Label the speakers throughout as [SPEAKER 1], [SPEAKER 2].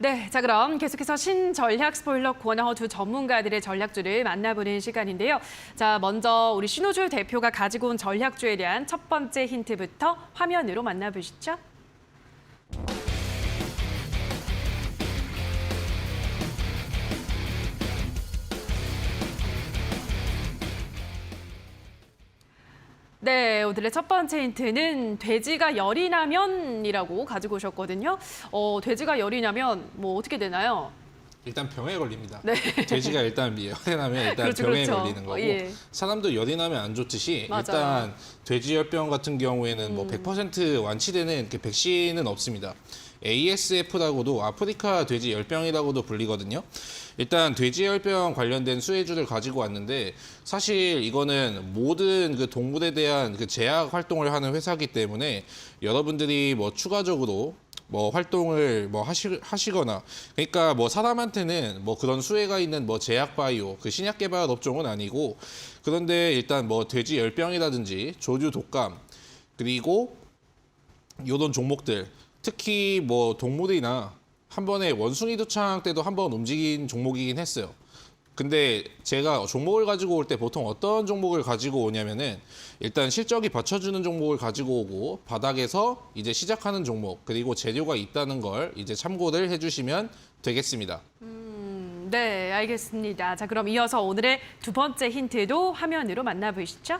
[SPEAKER 1] 네, 자 그럼 계속해서 신전략 스포일러 코너 두 전문가들의 전략주를 만나보는 시간인데요. 자, 먼저 우리 신호주 대표가 가지고 온 전략주에 대한 첫 번째 힌트부터 화면으로 만나보시죠. 네, 오늘의 첫 번째 힌트는 돼지가 열이 나면이라고 가지고 오셨거든요. 돼지가 열이 나면 뭐 어떻게 되나요?
[SPEAKER 2] 일단 병에 걸립니다.
[SPEAKER 1] 네.
[SPEAKER 2] 돼지가 일단 열이 나면 일단
[SPEAKER 1] 그렇죠,
[SPEAKER 2] 병에
[SPEAKER 1] 그렇죠.
[SPEAKER 2] 걸리는 거고
[SPEAKER 1] 예.
[SPEAKER 2] 사람도 열이 나면 안 좋듯이
[SPEAKER 1] 맞아요.
[SPEAKER 2] 일단 돼지열병 같은 경우에는 뭐 100% 완치되는 그 백신은 없습니다. ASF라고도 아프리카 돼지열병이라고도 불리거든요. 일단 돼지열병 관련된 수혜주를 가지고 왔는데 사실 이거는 모든 그 동물에 대한 그 제약 활동을 하는 회사이기 때문에 여러분들이 뭐 추가적으로 뭐 활동을 뭐 하시거나 그러니까 뭐 사람한테는 뭐 그런 수혜가 있는 뭐 제약 바이오 그 신약 개발 업종은 아니고 그런데 일단 뭐 돼지 열병이라든지 조류 독감 그리고 요런 종목들 특히 뭐 동물이나 한 번에 원숭이 도창 때도 한 번 움직인 종목이긴 했어요. 근데 제가 종목을 가지고 올 때 보통 어떤 종목을 가지고 오냐면은 일단 실적이 받쳐주는 종목을 가지고 오고 바닥에서 이제 시작하는 종목 그리고 재료가 있다는 걸 이제 참고를 해주시면 되겠습니다.
[SPEAKER 1] 네, 알겠습니다. 자, 그럼 이어서 오늘의 두 번째 힌트도 화면으로 만나보시죠.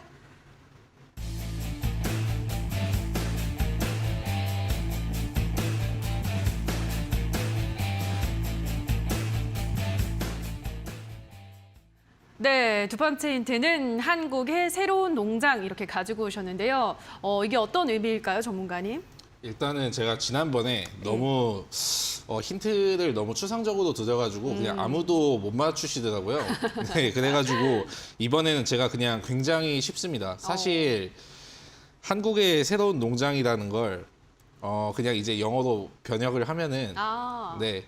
[SPEAKER 1] 네, 두 번째 힌트는 한국의 새로운 농장 이렇게 가지고 오셨는데요. 이게 어떤 의미일까요, 전문가님?
[SPEAKER 2] 일단은 제가 지난번에 너무 힌트를 너무 추상적으로 드려가지고 그냥 아무도 못 맞추시더라고요. 네, 그래가지고 이번에는 제가 그냥 굉장히 쉽습니다. 사실 한국의 새로운 농장이라는 걸 그냥 이제 영어로 번역을 하면은 네.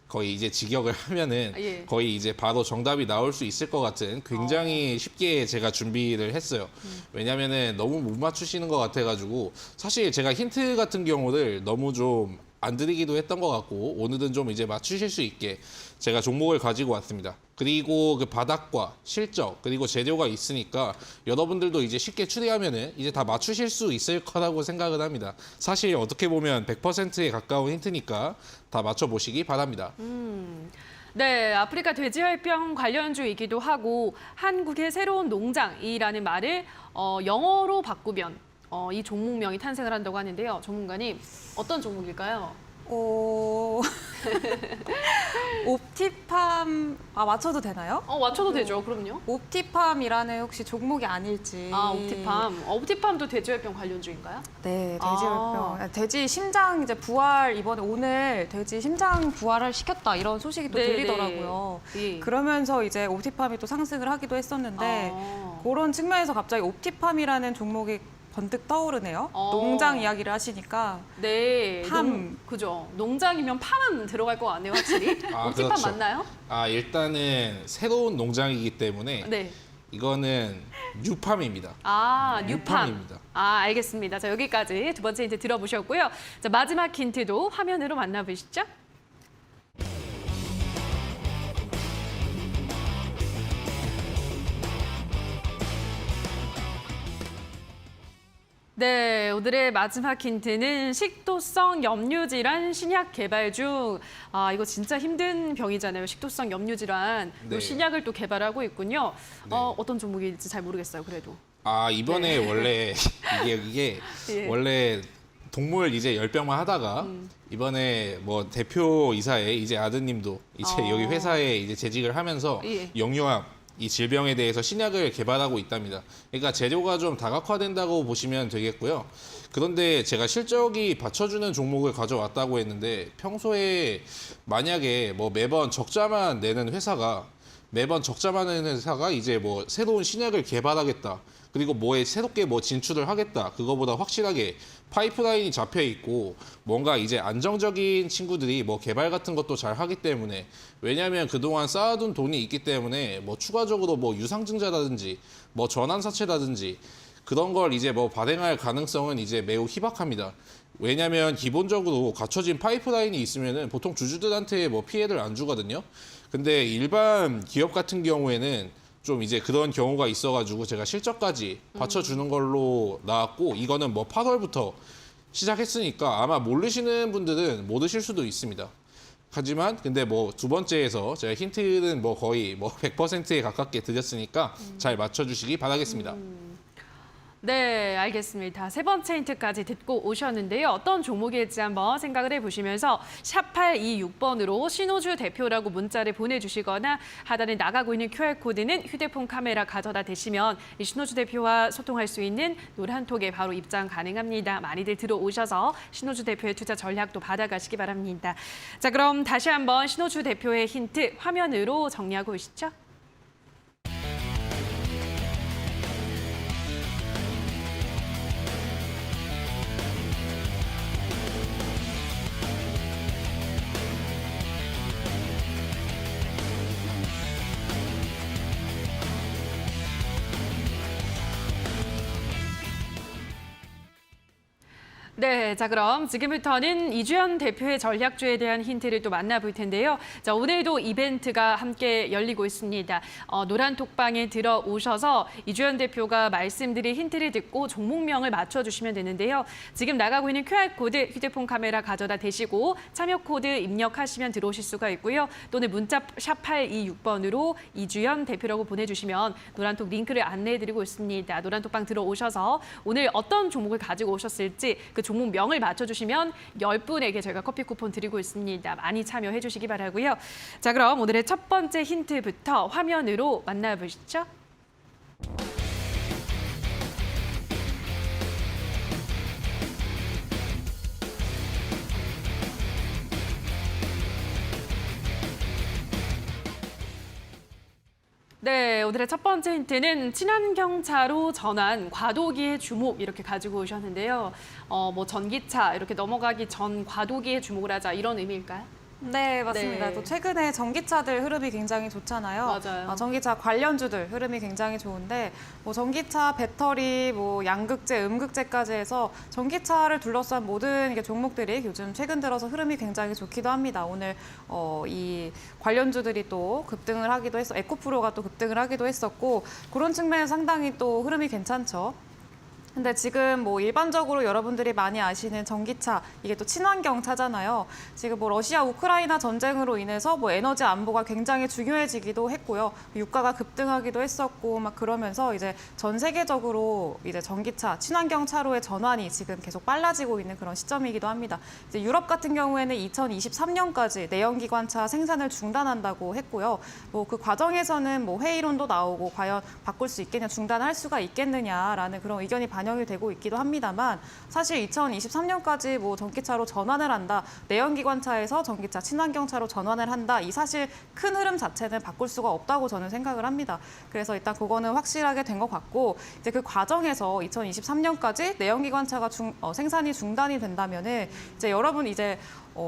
[SPEAKER 2] 거의 이제 직역을 하면은
[SPEAKER 1] 예.
[SPEAKER 2] 거의 이제 바로 정답이 나올 수 있을 것 같은 굉장히 쉽게 제가 준비를 했어요. 왜냐면은 너무 못 맞추시는 것 같아가지고 사실 제가 힌트 같은 경우를 너무 좀 안 드리기도 했던 것 같고 오늘은 좀 이제 맞추실 수 있게 제가 종목을 가지고 왔습니다. 그리고 그 바닥과 실적 그리고 재료가 있으니까 여러분들도 이제 쉽게 추리하면은 이제 다 맞추실 수 있을 거라고 생각을 합니다. 사실 어떻게 보면 100%에 가까운 힌트니까 다 맞춰보시기 바랍니다.
[SPEAKER 1] 네, 아프리카 돼지열병 관련주이기도 하고 한국의 새로운 농장이라는 말을 영어로 바꾸면 이 종목명이 탄생을 한다고 하는데요. 전문가님, 어떤 종목일까요?
[SPEAKER 3] 옵티팜 맞춰도 되나요?
[SPEAKER 1] 맞춰도 되죠. 그럼요.
[SPEAKER 3] 옵티팜이라는 혹시 종목이 아닐지.
[SPEAKER 1] 옵티팜. 옵티팜도 돼지열병 관련주인가요?
[SPEAKER 3] 네, 돼지열병. 돼지 심장 이제 부활 이번에 오늘 돼지 심장 부활을 시켰다 이런 소식이 또
[SPEAKER 1] 네,
[SPEAKER 3] 들리더라고요.
[SPEAKER 1] 네. 예.
[SPEAKER 3] 그러면서 이제 옵티팜이 또 상승을 하기도 했었는데 그런 측면에서 갑자기 옵티팜이라는 종목이 번뜩 떠오르네요. 농장 이야기를 하시니까.
[SPEAKER 1] 네,
[SPEAKER 3] 팜.
[SPEAKER 1] 그죠. 농장이면 팜은 들어갈 거 같네요, 확실히. 옵티팜
[SPEAKER 2] 그렇죠.
[SPEAKER 1] 맞나요?
[SPEAKER 2] 일단은 새로운 농장이기 때문에
[SPEAKER 1] 네.
[SPEAKER 2] 이거는 뉴팜입니다.
[SPEAKER 1] 뉴팜.
[SPEAKER 2] 뉴팜입니다.
[SPEAKER 1] 알겠습니다. 자, 여기까지 두 번째 힌트 들어보셨고요. 자, 마지막 힌트도 화면으로 만나보시죠. 네, 오늘의 마지막 힌트는 식도성 염류질환 신약 개발 중. 이거 진짜 힘든 병이잖아요. 식도성 염류질환.
[SPEAKER 2] 네.
[SPEAKER 1] 신약을 또 개발하고 있군요.
[SPEAKER 2] 네.
[SPEAKER 1] 어떤 종목일지 잘 모르겠어요, 그래도.
[SPEAKER 2] 이번에 원래 이게
[SPEAKER 1] 예.
[SPEAKER 2] 원래 동물 이제 열병만 하다가 이번에 뭐 대표 이사의 이제 아드님도 이제 여기 회사에 이제 재직을 하면서
[SPEAKER 1] 예.
[SPEAKER 2] 영유암 이 질병에 대해서 신약을 개발하고 있답니다. 그러니까 재료가 좀 다각화된다고 보시면 되겠고요. 그런데 제가 실적이 받쳐주는 종목을 가져왔다고 했는데 평소에 만약에 뭐 매번 적자만 내는 회사가 이제 뭐 새로운 신약을 개발하겠다. 그리고 뭐에 새롭게 뭐 진출을 하겠다. 그거보다 확실하게 파이프라인이 잡혀 있고 뭔가 이제 안정적인 친구들이 뭐 개발 같은 것도 잘 하기 때문에 왜냐하면 그동안 쌓아둔 돈이 있기 때문에 뭐 추가적으로 뭐 유상증자라든지 뭐 전환사채라든지 그런 걸 이제 뭐 발행할 가능성은 이제 매우 희박합니다. 왜냐하면 기본적으로 갖춰진 파이프라인이 있으면은 보통 주주들한테 뭐 피해를 안 주거든요. 근데 일반 기업 같은 경우에는 좀 이제 그런 경우가 있어가지고 제가 실적까지 받쳐주는 걸로 나왔고, 이거는 뭐 8월부터 시작했으니까 아마 모르시는 분들은 모르실 수도 있습니다. 하지만 근데 뭐 두 번째에서 제가 힌트는 뭐 거의 뭐 100%에 가깝게 드렸으니까 잘 맞춰주시기 바라겠습니다.
[SPEAKER 1] 네, 알겠습니다. 세 번째 힌트까지 듣고 오셨는데요. 어떤 종목일지 한번 생각을 해보시면서 샵 826번으로 신호주 대표라고 문자를 보내주시거나 하단에 나가고 있는 QR코드는 휴대폰 카메라 가져다 대시면 이 신호주 대표와 소통할 수 있는 노란톡에 바로 입장 가능합니다. 많이들 들어오셔서 신호주 대표의 투자 전략도 받아가시기 바랍니다. 자, 그럼 다시 한번 신호주 대표의 힌트 화면으로 정리하고 오시죠. 네, 자 그럼 지금부터는 이주연 대표의 전략주에 대한 힌트를 또 만나볼 텐데요. 자, 오늘도 이벤트가 함께 열리고 있습니다. 노란 톡방에 들어오셔서 이주연 대표가 말씀드린 힌트를 듣고 종목명을 맞춰주시면 되는데요. 지금 나가고 있는 QR코드 휴대폰 카메라 가져다 대시고 참여 코드 입력하시면 들어오실 수가 있고요. 또는 문자 샵 826번으로 이주연 대표라고 보내주시면 노란톡 링크를 안내해드리고 있습니다. 노란 톡방 들어오셔서 오늘 어떤 종목을 가지고 오셨을지 그 종목명을 맞춰주시면 10분에게 저희가 커피 쿠폰 드리고 있습니다. 많이 참여해 주시기 바라고요. 자, 그럼 오늘의 첫 번째 힌트부터 화면으로 만나보시죠. 네, 오늘의 첫 번째 힌트는 친환경차로 전환 과도기의 주목 이렇게 가지고 오셨는데요. 뭐 전기차 이렇게 넘어가기 전 과도기의 주목을 하자 이런 의미일까요?
[SPEAKER 3] 네, 맞습니다.
[SPEAKER 1] 네.
[SPEAKER 3] 또 최근에 전기차들 흐름이 굉장히 좋잖아요.
[SPEAKER 1] 맞아요.
[SPEAKER 3] 전기차 관련주들 흐름이 굉장히 좋은데 뭐 전기차, 배터리, 뭐 양극재, 음극재까지 해서 전기차를 둘러싼 모든 이게 종목들이 요즘 최근 들어서 흐름이 굉장히 좋기도 합니다. 오늘 이 관련주들이 또 급등을 하기도 했어, 에코프로가 또 급등을 하기도 했었고 그런 측면에서 상당히 또 흐름이 괜찮죠. 근데 지금 뭐 일반적으로 여러분들이 많이 아시는 전기차, 이게 또 친환경 차잖아요. 지금 뭐 러시아 우크라이나 전쟁으로 인해서 뭐 에너지 안보가 굉장히 중요해지기도 했고요. 유가가 급등하기도 했었고 막 그러면서 이제 전 세계적으로 이제 전기차, 친환경 차로의 전환이 지금 계속 빨라지고 있는 그런 시점이기도 합니다. 이제 유럽 같은 경우에는 2023년까지 내연기관차 생산을 중단한다고 했고요. 뭐 그 과정에서는 뭐 회의론도 나오고 과연 바꿀 수 있겠냐, 중단할 수가 있겠느냐라는 그런 의견이 반영이 되고 있기도 합니다만 사실 2023년까지 뭐 전기차로 전환을 한다, 내연기관차에서 전기차, 친환경차로 전환을 한다, 이 사실 큰 흐름 자체는 바꿀 수가 없다고 저는 생각을 합니다. 그래서 일단 그거는 확실하게 된 것 같고 이제 그 과정에서 2023년까지 내연기관차가 생산이 중단이 된다면은 이제 여러분 이제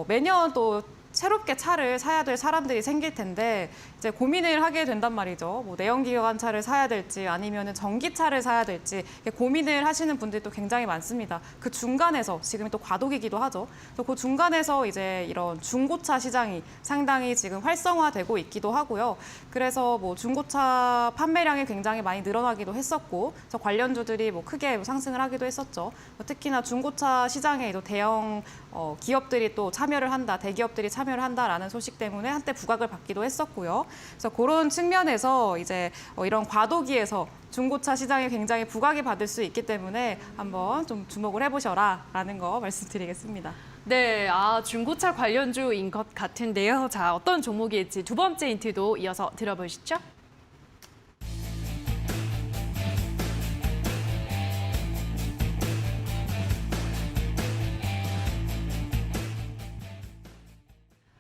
[SPEAKER 3] 매년 또 새롭게 차를 사야 될 사람들이 생길 텐데 이제 고민을 하게 된단 말이죠. 뭐 내연기관차를 사야 될지 아니면은 전기차를 사야 될지 고민을 하시는 분들도 굉장히 많습니다. 그 중간에서 지금 또 과도기기도 하죠. 또 그 중간에서 이제 이런 중고차 시장이 상당히 지금 활성화되고 있기도 하고요. 그래서 뭐 중고차 판매량이 굉장히 많이 늘어나기도 했었고, 그래서 관련주들이 뭐 크게 상승을 하기도 했었죠. 특히나 중고차 시장에 또 대형 기업들이 또 참여를 한다, 대기업들이 참여를 한다라는 소식 때문에 한때 부각을 받기도 했었고요. 그래서 그런 측면에서 이제 이런 과도기에서 중고차 시장이 굉장히 부각이 받을 수 있기 때문에 한번 좀 주목을 해보셔라라는 거 말씀드리겠습니다.
[SPEAKER 1] 네, 중고차 관련주인 것 같은데요. 자, 어떤 종목일지 두 번째 힌트도 이어서 들어보시죠.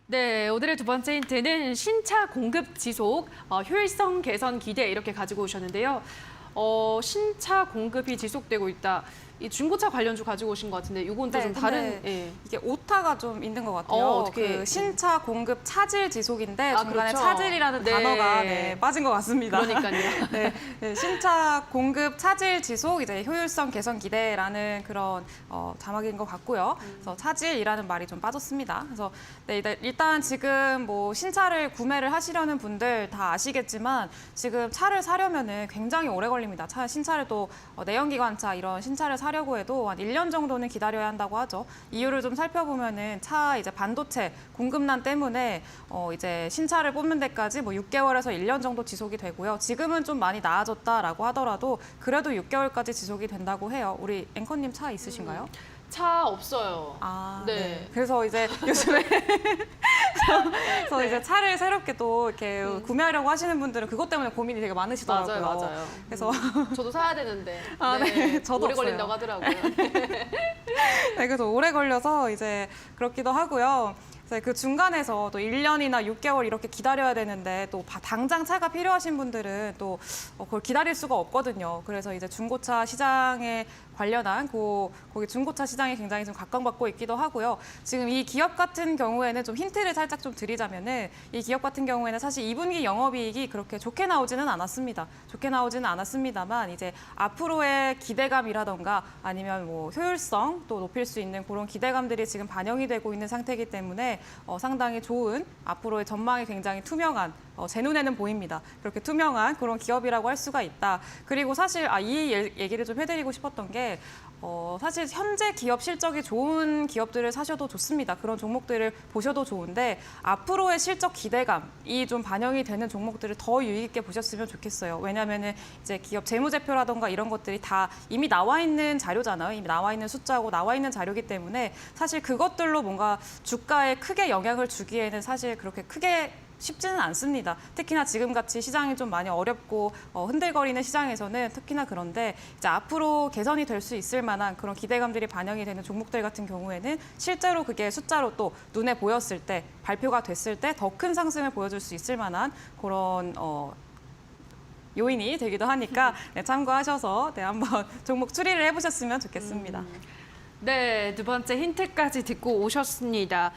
[SPEAKER 1] 네, 오늘의 두 번째 힌트는 신차 공급 지속, 효율성 개선 기대 이렇게 가지고 오셨는데요. 신차 공급이 지속되고 있다. 이 중고차 관련주 가지고 오신 것 같은데 이건 또
[SPEAKER 3] 네,
[SPEAKER 1] 좀 다른
[SPEAKER 3] 근데
[SPEAKER 1] 예.
[SPEAKER 3] 이게 오타가 좀 있는 것 같아요.
[SPEAKER 1] 어떻게?
[SPEAKER 3] 그 신차 공급 차질 지속인데
[SPEAKER 1] 아,
[SPEAKER 3] 중간에
[SPEAKER 1] 그렇죠.
[SPEAKER 3] 차질이라는
[SPEAKER 1] 네.
[SPEAKER 3] 단어가 빠진 것 같습니다.
[SPEAKER 1] 그러니까요.
[SPEAKER 3] 네, 신차 공급 차질 지속 이제 효율성 개선 기대라는 그런 자막인 것 같고요. 그래서 차질이라는 말이 좀 빠졌습니다. 그래서 네, 일단 지금 뭐 신차를 구매를 하시려는 분들 다 아시겠지만 지금 차를 사려면은 굉장히 오래 걸립니다. 신차를 또 내연기관차 이런 신차를 사려고 해도 한 1년 정도는 기다려야 한다고 하죠. 이유를 좀 살펴보면은 차 이제 반도체 공급난 때문에 이제 신차를 뽑는 데까지 뭐 6개월에서 1년 정도 지속이 되고요. 지금은 좀 많이 나아졌다라고 하더라도 그래도 6개월까지 지속이 된다고 해요. 우리 앵커님 차 있으신가요?
[SPEAKER 1] 차 없어요.
[SPEAKER 3] 아,
[SPEAKER 1] 네.
[SPEAKER 3] 네. 그래서 이제 요즘에 그래서 이제 차를 새롭게 또 이렇게 구매하려고 하시는 분들은 그것 때문에 고민이 되게 많으시더라고요.
[SPEAKER 1] 맞아요, 맞아요.
[SPEAKER 3] 그래서
[SPEAKER 1] 저도 사야 되는데
[SPEAKER 3] 아, 네. 저도
[SPEAKER 1] 오래
[SPEAKER 3] 없어요.
[SPEAKER 1] 걸린다고 하더라고요.
[SPEAKER 3] 네, 그래서 오래 걸려서 이제 그렇기도 하고요. 그래서 그 중간에서 또 1년이나 6개월 이렇게 기다려야 되는데 또 당장 차가 필요하신 분들은 또 그걸 기다릴 수가 없거든요. 그래서 이제 중고차 시장에 관련한 거기 중고차 시장이 굉장히 좀 각광받고 있기도 하고요. 지금 이 기업 같은 경우에는 좀 힌트를 살짝 좀 드리자면은 이 기업 같은 경우에는 사실 2분기 영업이익이 그렇게 좋게 나오지는 않았습니다. 좋게 나오지는 않았습니다만 이제 앞으로의 기대감이라던가 아니면 뭐 효율성 또 높일 수 있는 그런 기대감들이 지금 반영이 되고 있는 상태이기 때문에 상당히 좋은 앞으로의 전망이 굉장히 투명한 제 눈에는 보입니다. 그렇게 투명한 그런 기업이라고 할 수가 있다. 그리고 사실 이 얘기를 좀 해드리고 싶었던 게 사실 현재 기업 실적이 좋은 기업들을 사셔도 좋습니다. 그런 종목들을 보셔도 좋은데 앞으로의 실적 기대감이 좀 반영이 되는 종목들을 더 유의 있게 보셨으면 좋겠어요. 왜냐하면은 이제 기업 재무제표라던가 이런 것들이 다 이미 나와 있는 자료잖아요. 이미 나와 있는 숫자고 나와 있는 자료이기 때문에 사실 그것들로 뭔가 주가에 크게 영향을 주기에는 사실 그렇게 크게 쉽지는 않습니다. 특히나 지금같이 시장이 좀 많이 어렵고 흔들거리는 시장에서는 특히나 그런데 이제 앞으로 개선이 될 수 있을 만한 그런 기대감들이 반영이 되는 종목들 같은 경우에는 실제로 그게 숫자로 또 눈에 보였을 때 발표가 됐을 때 더 큰 상승을 보여줄 수 있을 만한 그런 요인이 되기도 하니까 네, 참고하셔서 한번 종목 추리를 해보셨으면 좋겠습니다.
[SPEAKER 1] 네, 두 번째 힌트까지 듣고 오셨습니다.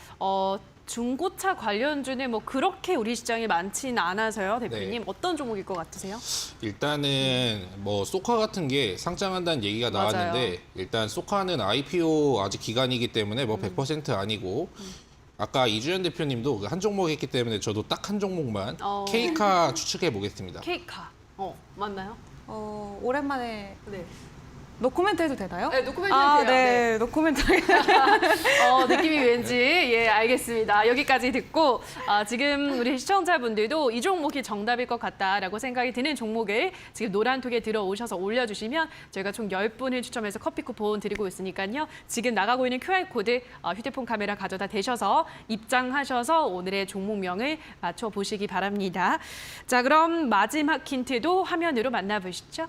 [SPEAKER 1] 중고차 관련주는 뭐 그렇게 우리 시장에 많지는 않아서요, 대표님.
[SPEAKER 2] 네.
[SPEAKER 1] 어떤 종목일 것 같으세요?
[SPEAKER 2] 일단은 뭐 소카 같은 게 상장한다는 얘기가 나왔는데
[SPEAKER 1] 맞아요.
[SPEAKER 2] 일단 소카는 IPO 아직 기간이기 때문에 뭐 100% 아니고 아까 이주연 대표님도 한 종목 했기 때문에 저도 딱 한 종목만 K카 추측해 보겠습니다.
[SPEAKER 1] K카. 맞나요?
[SPEAKER 3] 오랜만에
[SPEAKER 1] 네.
[SPEAKER 3] 노코멘트 해도 되나요?
[SPEAKER 1] 네, 노코멘트
[SPEAKER 3] 아,
[SPEAKER 1] 해주세요.
[SPEAKER 3] 네, 노코멘트.
[SPEAKER 1] 느낌이 왠지 알겠습니다. 여기까지 듣고 지금 우리 시청자분들도 이 종목이 정답일 것 같다라고 생각이 드는 종목을 지금 노란톡에 들어오셔서 올려주시면 저희가 총 10분을 추첨해서 커피 쿠폰 드리고 있으니까요. 지금 나가고 있는 QR코드 휴대폰 카메라 가져다 대셔서 입장하셔서 오늘의 종목명을 맞춰보시기 바랍니다. 자, 그럼 마지막 힌트도 화면으로 만나보시죠.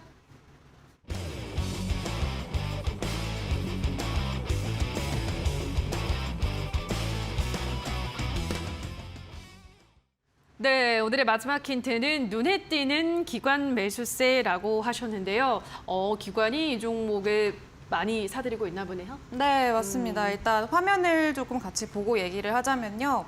[SPEAKER 1] 네, 오늘의 마지막 힌트는 눈에 띄는 기관 매수세라고 하셨는데요. 기관이 이 종목을 많이 사들이고 있나 보네요.
[SPEAKER 3] 네, 맞습니다. 일단 화면을 조금 같이 보고 얘기를 하자면요.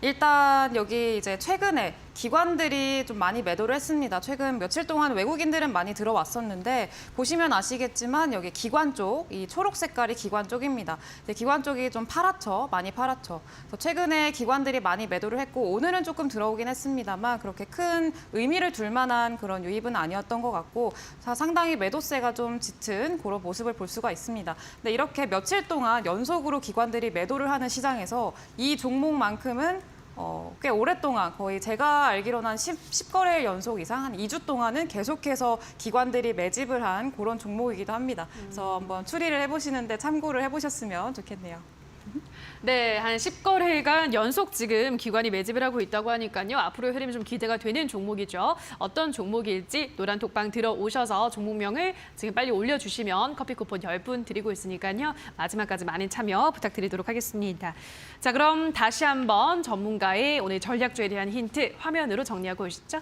[SPEAKER 3] 일단 여기 이제 최근에 기관들이 좀 많이 매도를 했습니다. 최근 며칠 동안 외국인들은 많이 들어왔었는데 보시면 아시겠지만 여기 기관 쪽, 이 초록 색깔이 기관 쪽입니다. 기관 쪽이 좀 파랗죠. 많이 파랗죠. 그래서 최근에 기관들이 많이 매도를 했고 오늘은 조금 들어오긴 했습니다만 그렇게 큰 의미를 둘 만한 그런 유입은 아니었던 것 같고 상당히 매도세가 좀 짙은 그런 모습을 볼 수가 있습니다. 근데 이렇게 며칠 동안 연속으로 기관들이 매도를 하는 시장에서 이 종목만큼은 꽤 오랫동안 거의 제가 알기로는 한 10거래일 연속 이상 한 2주 동안은 계속해서 기관들이 매집을 한 그런 종목이기도 합니다. 그래서 한번 추리를 해보시는데 참고를 해보셨으면 좋겠네요.
[SPEAKER 1] 네, 한 10거래일간 연속 지금 기관이 매집을 하고 있다고 하니까요. 앞으로의 흐름이 좀 기대가 되는 종목이죠. 어떤 종목일지 노란 톡방 들어오셔서 종목명을 지금 빨리 올려주시면 커피 쿠폰 10분 드리고 있으니까요. 마지막까지 많은 참여 부탁드리도록 하겠습니다. 자, 그럼 다시 한번 전문가의 오늘 전략주에 대한 힌트 화면으로 정리하고 오시죠.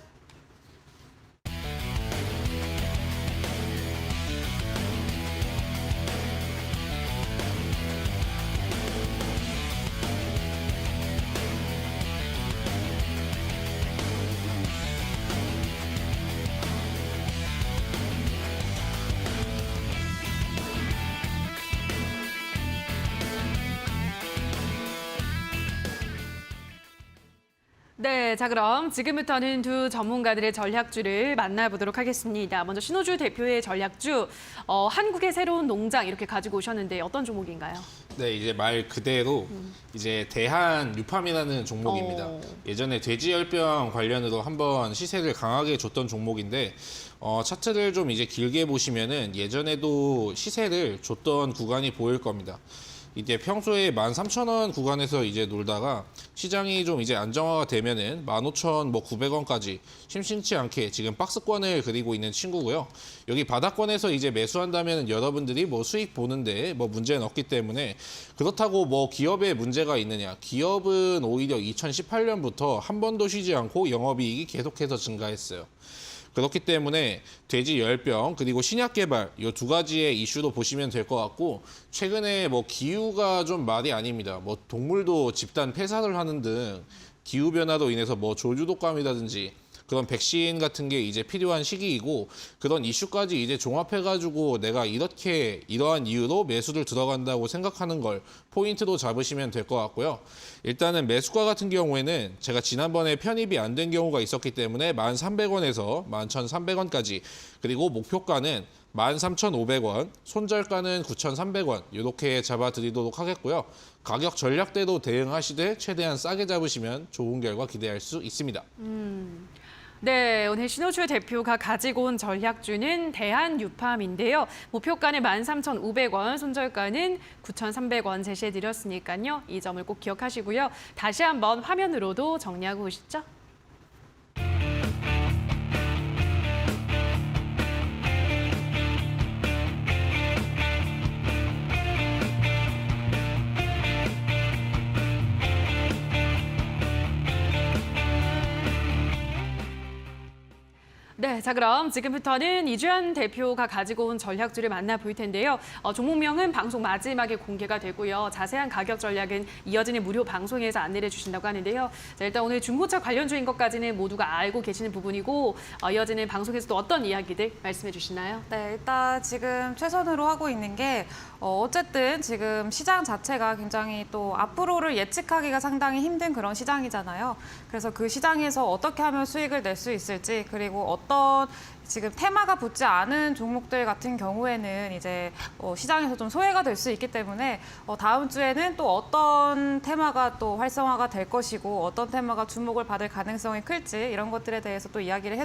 [SPEAKER 1] 네, 자 그럼 지금부터는 두 전문가들의 전략주를 만나보도록 하겠습니다. 먼저 신호주 대표의 전략주, 한국의 새로운 농장 이렇게 가지고 오셨는데 어떤 종목인가요?
[SPEAKER 2] 네, 이제 말 그대로 이제 대한 유팜이라는 종목입니다. 예전에 돼지열병 관련으로 한번 시세를 강하게 줬던 종목인데 차트를 좀 이제 길게 보시면은 예전에도 시세를 줬던 구간이 보일 겁니다. 이제 평소에 13,000원 구간에서 이제 놀다가 시장이 좀 이제 안정화가 되면은 15,900원까지 심심치 않게 지금 박스권을 그리고 있는 친구고요. 여기 바닥권에서 이제 매수한다면 여러분들이 뭐 수익 보는데 뭐 문제는 없기 때문에 그렇다고 뭐 기업에 문제가 있느냐. 기업은 오히려 2018년부터 한 번도 쉬지 않고 영업이익이 계속해서 증가했어요. 그렇기 때문에 돼지 열병 그리고 신약 개발 이 두 가지의 이슈로 보시면 될 것 같고 최근에 뭐 기후가 좀 말이 아닙니다. 뭐 동물도 집단 폐사를 하는 등 기후 변화로 인해서 뭐 조류독감이라든지 그런 백신 같은 게 이제 필요한 시기이고 그런 이슈까지 이제 종합해가지고 내가 이러한 이유로 매수를 들어간다고 생각하는 걸 포인트로 잡으시면 될 것 같고요. 일단은 매수가 같은 경우에는 제가 지난번에 편입이 안 된 경우가 있었기 때문에 1,300원에서 11,300원까지 그리고 목표가는 13,500원, 손절가는 9,300원 이렇게 잡아드리도록 하겠고요. 가격 전략대로 대응하시되 최대한 싸게 잡으시면 좋은 결과 기대할 수 있습니다.
[SPEAKER 1] 네, 오늘 신호주 대표가 가지고 온 전략주는 대한유팜인데요. 목표가는 13,500원, 손절가는 9,300원 제시해드렸으니까요. 이 점을 꼭 기억하시고요. 다시 한번 화면으로도 정리하고 오시죠. 네, 자 그럼 지금부터는 이주연 대표가 가지고 온 전략주를 만나볼 텐데요. 종목명은 방송 마지막에 공개가 되고요. 자세한 가격 전략은 이어지는 무료 방송에서 안내를 주신다고 하는데요. 자, 일단 오늘 중고차 관련주인 것까지는 모두가 알고 계시는 부분이고 이어지는 방송에서 또 어떤 이야기들 말씀해 주시나요?
[SPEAKER 3] 네, 일단 지금 최선으로 하고 있는 게 어쨌든 지금 시장 자체가 굉장히 또 앞으로를 예측하기가 상당히 힘든 그런 시장이잖아요. 그래서 그 시장에서 어떻게 하면 수익을 낼 수 있을지 그리고 어떤 지금 테마가 붙지 않은 종목들 같은 경우에는 이제 시장에서 좀 소외가 될 수 있기 때문에 다음 주에는 또 어떤 테마가 또 활성화가 될 것이고 어떤 테마가 주목을 받을 가능성이 클지 이런 것들에 대해서 또 이야기를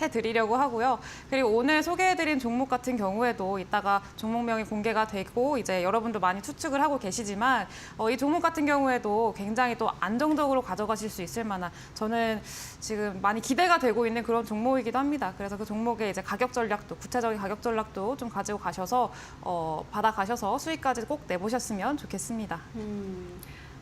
[SPEAKER 3] 해드리려고 하고요. 그리고 오늘 소개해드린 종목 같은 경우에도 이따가 종목명이 공개가 되고 이제 여러분도 많이 추측을 하고 계시지만 이 종목 같은 경우에도 굉장히 또 안정적으로 가져가실 수 있을 만한 저는 지금 많이 기대가 되고 있는 그런 종목이기도 합니다. 그래서 그 종목의 이제 가격 전략도 구체적인 가격 전략도 좀 가지고 가셔서 받아가셔서 수익까지 꼭 내보셨으면 좋겠습니다.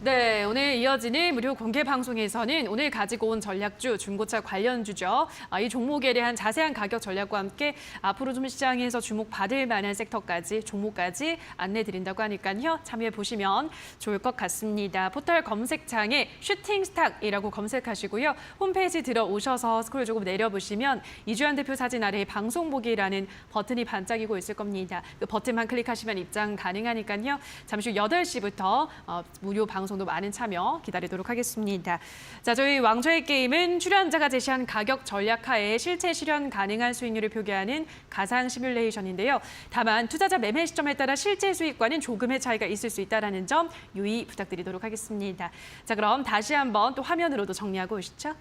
[SPEAKER 1] 네, 오늘 이어지는 무료 공개 방송에서는 오늘 가지고 온 전략주, 중고차 관련주죠. 이 종목에 대한 자세한 가격 전략과 함께 앞으로 좀 시장에서 주목받을 만한 섹터까지, 종목까지 안내드린다고 하니까요. 참여해보시면 좋을 것 같습니다. 포털 검색창에 슈팅스탁이라고 검색하시고요. 홈페이지 들어오셔서 스크롤 조금 내려보시면 이주연 대표 사진 아래에 방송 보기라는 버튼이 반짝이고 있을 겁니다. 그 버튼만 클릭하시면 입장 가능하니까요. 잠시 후 8시부터 무료 방송도 많은 참여 기다리도록 하겠습니다. 자, 저희 왕좌의 게임은 출연자가 제시한 가격 전략하에 실제 실현 가능한 수익률을 표기하는 가상 시뮬레이션인데요. 다만 투자자 매매 시점에 따라 실제 수익과는 조금의 차이가 있을 수 있다는 점 유의 부탁드리도록 하겠습니다. 자, 그럼 다시 한번 또 화면으로도 정리하고 오시죠.